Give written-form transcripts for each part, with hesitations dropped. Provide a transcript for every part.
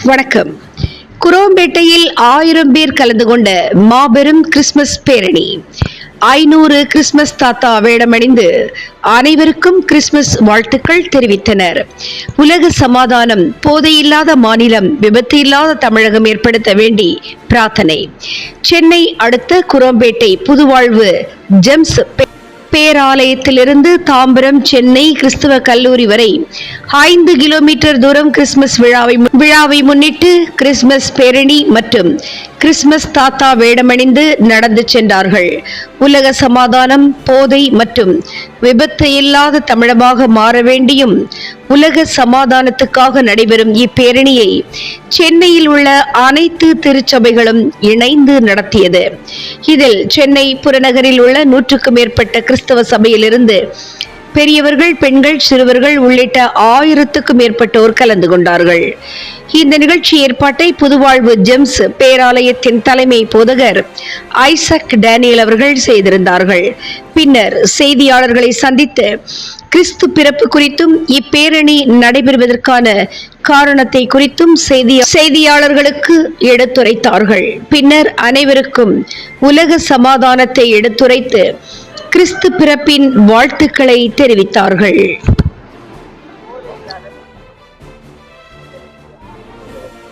வணக்கம். குரோம்பேட்டையில் 1000 பேர் கலந்து கொண்ட மாபெரும் கிறிஸ்துமஸ் பேரணி. 500 கிறிஸ்துமஸ் தாத்தா வேடமணிந்து அனைவருக்கும் கிறிஸ்துமஸ் வாழ்த்துக்கள் தெரிவித்தனர். உலக சமாதானம், போதையில்லாத மாநிலம், விபத்து இல்லாத தமிழகம் ஏற்படுத்த வேண்டி பிரார்த்தனை. சென்னை அடுத்த குரோம்பேட்டை புதுவாழ்வு ஜெம்ஸ் பேராலயத்திலிருந்து தாம்பரம் சென்னை கிறிஸ்துவ கல்லூரி வரை 5 கிலோமீட்டர் தூரம் கிறிஸ்துமஸ் விழாவை முன்னிட்டு கிறிஸ்துமஸ் பேரணி மற்றும் கிறிஸ்துமஸ் தாத்தா வேடமணிந்து நடந்து சென்றார்கள். உலக சமாதானம், போதை மற்றும் விபத்து இல்லாத தமிழமாக மாற வேண்டியும் உலக சமாதானத்துக்காக நடைபெறும் இப்பேரணியை சென்னையில் உள்ள அனைத்து திருச்சபைகளும் இணைந்து நடத்தியது. இதில் சென்னை புறநகரில் உள்ள 100க்கும் மேற்பட்ட கிறிஸ்தவ சபையிலிருந்து பெரியவர்கள், பெண்கள், சிறுவர்கள் உள்ளிட்ட 1000க்கும் மேற்பட்டோர் கலந்து கொண்டார்கள். இந்த நிகழ்ச்சி ஏற்பாட்டை புதுவாழ்வு ஜெம்ஸ் பேராலயத்தின் தலைமை போதகர் ஐசக் டேனியல் அவர்கள் செய்திருந்தார்கள். பின்னர் செய்தியாளர்களை சந்தித்து கிறிஸ்து பிறப்பு குறித்தும் இப்பேரணி நடைபெறுவதற்கான காரணத்தை குறித்தும் செய்தியாளர்களுக்கு எடுத்துரைத்தார்கள். பின்னர் அனைவருக்கும் உலக சமாதானத்தை எடுத்துரைத்து கிறிஸ்து பிறப்பின் வாழ்த்துக்களை தெரிவித்தார்கள்.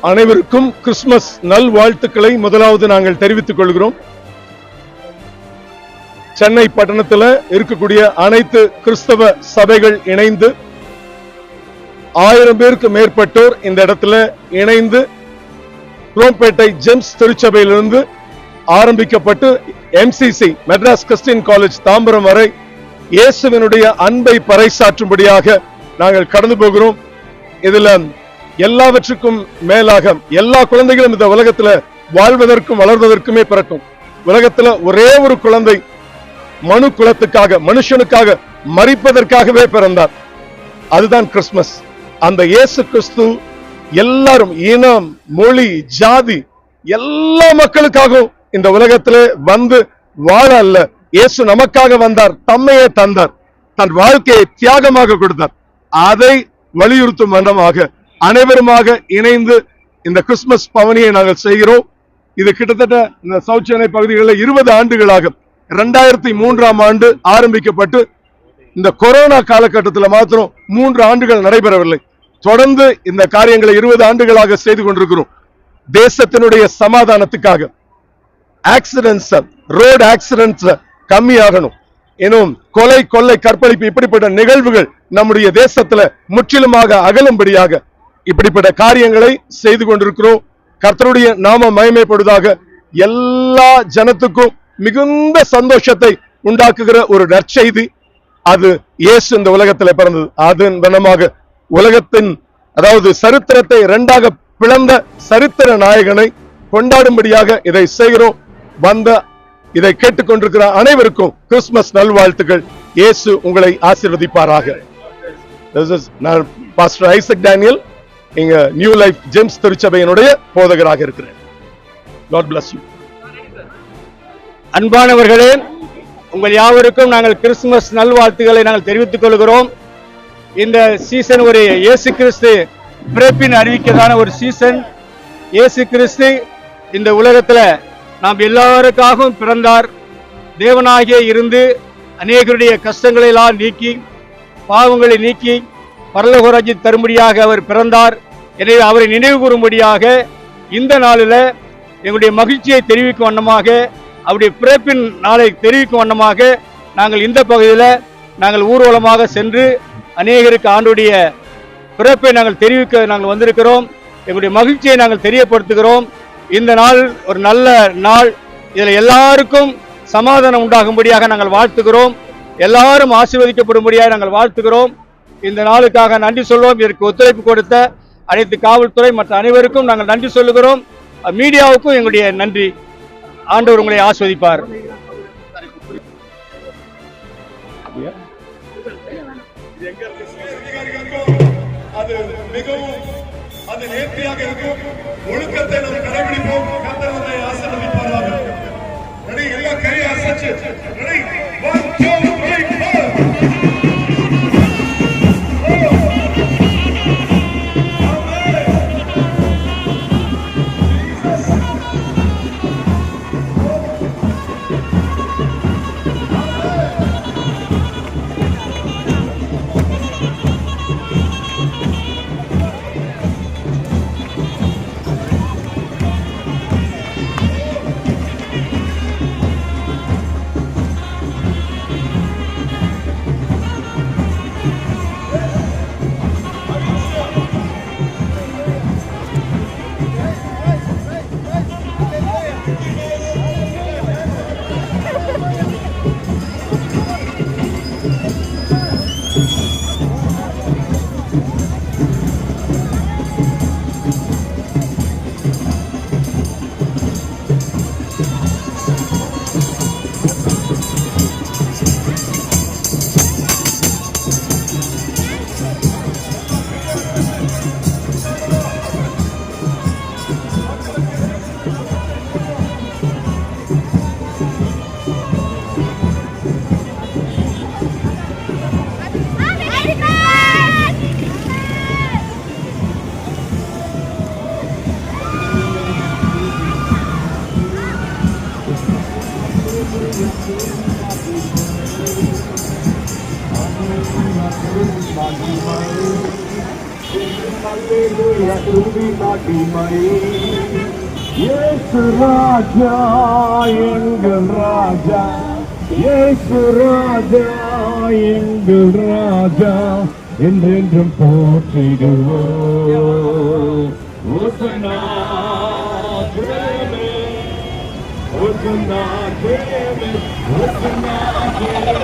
அனைவருக்கும் கிறிஸ்துமஸ் நல் வாழ்த்துக்களை முதலாவது நாங்கள் தெரிவித்துக் கொள்கிறோம். சென்னை பட்டணத்தில் இருக்கக்கூடிய அனைத்து கிறிஸ்தவ சபைகள் இணைந்து 1000 பேருக்கு மேற்பட்டோர் இந்த இடத்துல இணைந்து குரோம்பேட்டை ஜெம்ஸ் திருச்சபையிலிருந்து ஆரம்பிக்கப்பட்டு MCC Madras Christian college Tambaram வரை இயேசுவினுடைய அன்பை பறைசாற்றும்படியாக நாங்கள் கடந்து போகிறோம். இதுல எல்லாவற்றுக்கும் மேலாக எல்லா குழந்தைகளும் இந்த உலகத்துல வாழ்வதற்கும் வளர்வதற்குமே பிறக்கும். உலகத்துல ஒரே ஒரு குழந்தை மனு குலத்துக்காக, மனுஷனுக்காக மரிப்பதற்காகவே பிறந்தார். அதுதான் கிறிஸ்துமஸ். அந்த இயேசு கிறிஸ்து எல்லாரும், இனம், மொழி, ஜாதி, எல்லா மக்களுக்காகவும் இந்த உலகத்திலே வந்து வாழ அல்ல, இயேசு நமக்காக வந்தார், தம்மையே தந்தார், தன் வாழ்க்கையை தியாகமாக கொடுத்தார். அதை வலியுறுத்தும் வண்ணமாக அனைவருமாக இணைந்து இந்த கிறிஸ்துமஸ் பவனியை நாங்கள் செய்கிறோம். இது கிட்டத்தட்ட இந்த சவுத் சென்னை பகுதிகளில் 20 ஆண்டுகளாக 2003ஆம் ஆண்டு ஆரம்பிக்கப்பட்டு இந்த கொரோனா காலகட்டத்தில் மாத்திரம் 3 ஆண்டுகள் நடைபெறவில்லை. தொடர்ந்து இந்த காரியங்களை 20 ஆண்டுகளாக செய்து கொண்டிருக்கிறோம். தேசத்தினுடைய சமாதானத்துக்காக ஆக்சிடென்ட்ஸ், ரோடு ஆக்சிடென்ட்ஸ் கம்மியாகணும், இன்னும் கொலை, கொள்ளை, கற்பழிப்பு இப்படிப்பட்ட நிகழ்வுகள் நம்முடைய தேசத்துல முற்றிலுமாக அகலும்படியாக இப்படிப்பட்ட காரியங்களை செய்து கொண்டிருக்கிறோம். கர்த்தருடைய நாம மகிமைப்படுவதாக. எல்லா ஜனத்துக்கும் மிகுந்த சந்தோஷத்தை உண்டாக்குகிற ஒரு நற்செய்தி, அது இயேசு இந்த உலகத்துல பிறந்தது. அதன் வண்ணமாக உலகத்தின், அதாவது சரித்திரத்தை 2ஆக பிளந்த சரித்திர நாயகனை கொண்டாடும்படியாக இதை செய்கிறோம். வந்த இதை கேட்டுக்கொண்டிருக்கிற அனைவருக்கும் கிறிஸ்துமஸ் நல்வாழ்த்துக்கள். இயேசு உங்களை ஆசீர்வதிப்பாராக. நான் பாஸ்டர் ஐசக் டேனியல், இங்க நியூ லைஃப் ஜெம்ஸ் திருச்சபையினுடைய போதகராக இருக்கிறேன். God bless you. அன்பானவர்களே, உங்கள் யாவருக்கும் நாங்கள் கிறிஸ்துமஸ் நல்வாழ்த்துக்களை நாங்கள் தெரிவித்துக் கொள்கிறோம். இந்த சீசன் ஒரு இயேசு கிறிஸ்து பிறப்பின் அறிவிக்கதான ஒரு சீசன். இயேசு கிறிஸ்து இந்த உலகத்துல நாம் எல்லாருக்காகவும் பிறந்தார். தேவனாகிய இருந்து அநேகருடைய கஷ்டங்களை எல்லாம் நீக்கி, பாவங்களை நீக்கி பரலோக ராஜ்யத்தை தரும்படியாக அவர் பிறந்தார். எனவே அவரை நினைவு கூறும்படியாக இந்த நாளில் எங்களுடைய மகிழ்ச்சியை தெரிவிக்கும் வண்ணமாக, அவருடைய பிறப்பின் நாளை தெரிவிக்கும் வண்ணமாக நாங்கள் இந்த பகுதியில் நாங்கள் ஊர்வலமாக சென்று அநேகருக்கு ஆண்டுடைய பிறப்பை நாங்கள் தெரிவிக்க நாங்கள் வந்திருக்கிறோம். எங்களுடைய மகிழ்ச்சியை நாங்கள் தெரியப்படுத்துகிறோம். இந்த நாள் ஒரு நல்ல நாள். இதில் எல்லாருக்கும் சமாதானம் உண்டாகும்படியாக நாங்கள் வாழ்த்துகிறோம். எல்லாரும் ஆசீர்வதிக்கப்படும்படியாக நாங்கள் வாழ்த்துகிறோம். இந்த நாளுக்காக நன்றி சொல்வோம். இதற்கு ஒத்துழைப்பு கொடுத்த அனைத்து காவல்துறை மற்ற அனைவருக்கும் நாங்கள் நன்றி சொல்லுகிறோம். மீடியாவுக்கும் எங்களுடைய நன்றி. ஆண்டவர் உங்களை ஆஸ்வதிப்பார். அது நேர்த்தியாக இருக்கும். ஒழுக்கத்தை நாம் கடைபிடிப்போம். கர்த்தர் நம்மை ஆசீர்வதிப்பாராக. எல்லா கையை அசைச்சு 1 2 3 4 துதி காட்டி மறி இயேசு ராஜா எங்கள் ராஜா இயேசு ராஜா எங்கள் ராஜா என்றென்றும் போற்றிடுவோம். ஓசன்னா ஜெயமே ஓசன்னா ஜெயமே ஓசன்னா ஜெயமே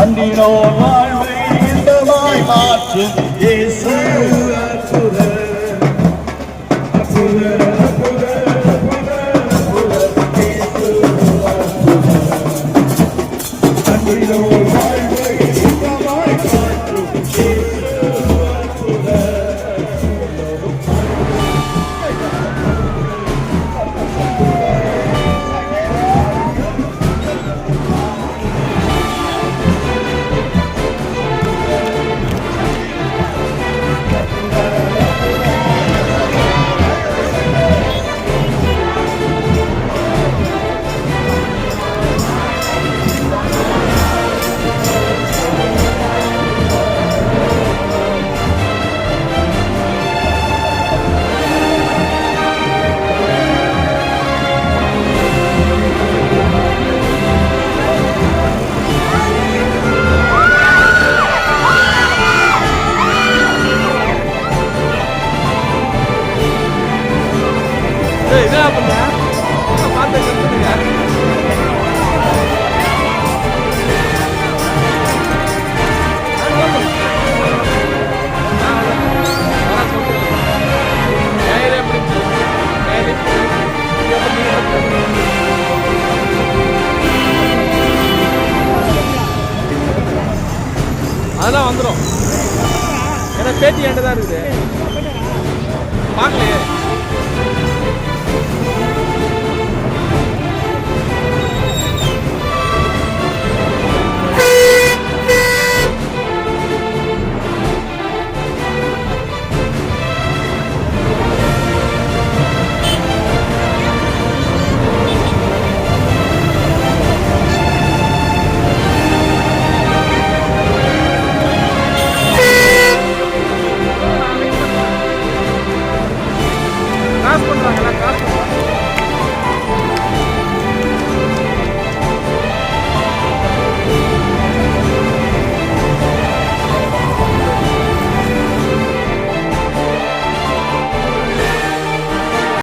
அண்டினோர் வாழ்வை இன்பமாய் மாற்றும் இயேசு அற்புதர். அற்புதர், அற்புதர், அற்புதர், அற்புதர், இயேசு அற்புதர். அண்டினோர் வாழ்வை இன்பமாய் மாற்றும் இயேசு அற்புதர். அதெல்லாம் வந்துடும். ஏன்னா பேட்டி என்கிட்ட தான் இருக்குது. பார்க்கலையே.